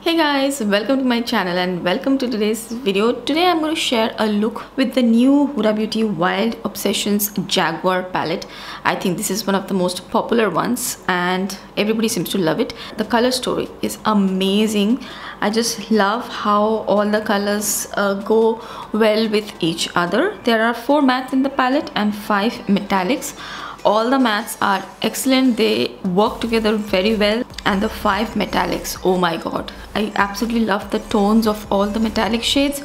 Hey guys, welcome to my channel and welcome to today's video. Today I'm going to share a look with the new Huda Beauty Wild Obsessions Jaguar palette. I think this is one of the most popular ones and everybody seems to love it. The color story is amazing. I just love how all the colors go well with each other. There are 4 mattes in the palette and 5 metallics. All the mattes are excellent, they work together very well, and the 5 metallics, oh my god, I absolutely love the tones of all the metallic shades,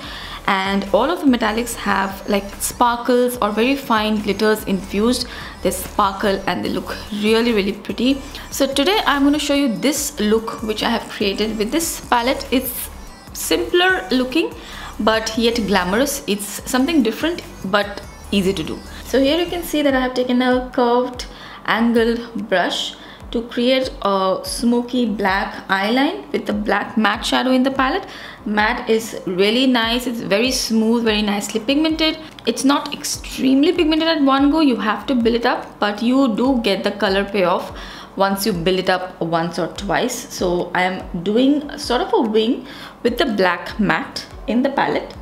and all of the metallics have like sparkles or very fine glitters infused. They sparkle and they look really pretty. So today I'm going to show you this look which I have created with this palette. It's simpler looking but yet glamorous. It's something different but easy to do. So here you can see that I have taken a curved angled brush to create a smoky black eyeline with the black matte shadow in the palette. Matte is really nice, it's very smooth, very nicely pigmented. It's not extremely pigmented at one go, you have to build it up, but you do get the color payoff once you build it up once or twice. So I am doing sort of a wing with the black matte in the palette.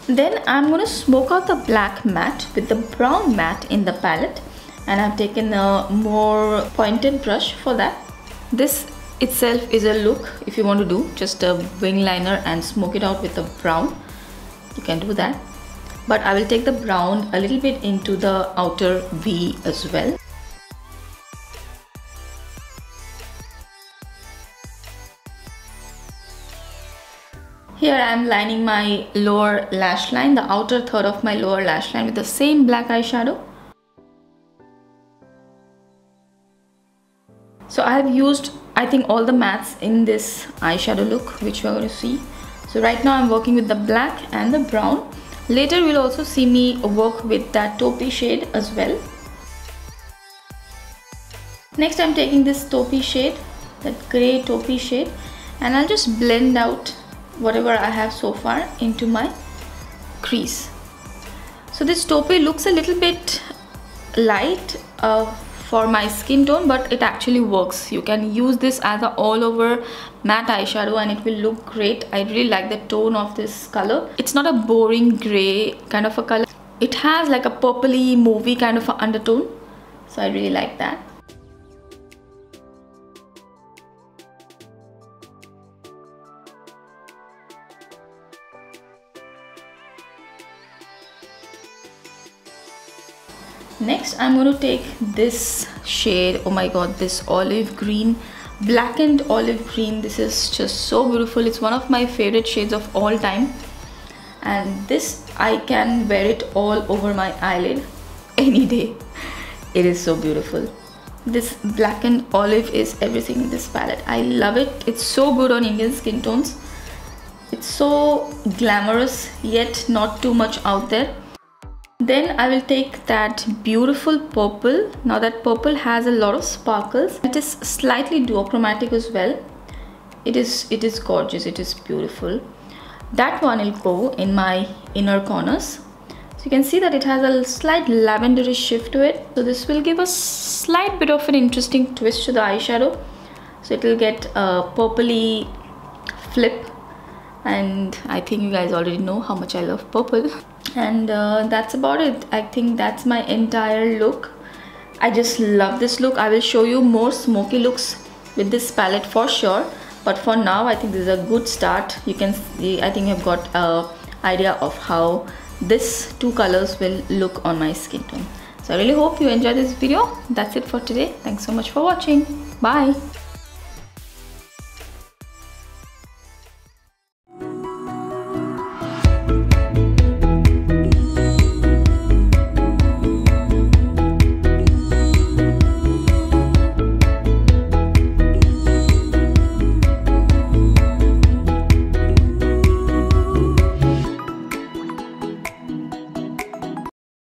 Then I'm going to smoke out the black matte with the brown matte in the palette, and I've taken a more pointed brush for that. This itself is a look if you want to do just a wing liner and smoke it out with the brown. You can do that, but I will take the brown a little bit into the outer V as well. Here I am lining my lower lash line, the outer third of my lower lash line, with the same black eyeshadow. So I have used, I think, all the mattes in this eyeshadow look which we are going to see. So right now I'm working with the black and the brown. Later we'll also see me work with that taupey shade as well. Next I'm taking this taupey shade, that grey taupey shade, and I'll just blend out whatever I have so far into my crease. So this taupey looks a little bit light for my skin tone, but it actually works. You can use this as an all over matte eyeshadow and it will look great. I really like the tone of this color. It's not a boring grey kind of a color. It has like a purpley movie kind of an undertone, so I really like that. Next I'm going to take this shade, oh my god, this olive green, blackened olive green. This is just so beautiful. It's one of my favorite shades of all time, and this I can wear it all over my eyelid any day. It is so beautiful. This blackened olive is everything in this palette. I love it. It's so good on Indian skin tones. It's so glamorous yet not too much out there. Then I will take that beautiful purple. Now that purple has a lot of sparkles. It is slightly duochromatic as well. It is gorgeous. It is beautiful. That one will go in my inner corners. So you can see that it has a slight lavenderish shift to it. So this will give a slight bit of an interesting twist to the eyeshadow. So it will get a purpley flip. And I think you guys already know how much I love purple. And that's about it. I think that's my entire look. I just love this look. I will show you more smoky looks with this palette for sure, but for now I think this is a good start. You can see, I think I've got an idea of how these 2 colors will look on my skin tone. So I really hope you enjoyed this video. That's it for today. Thanks so much for watching. Bye.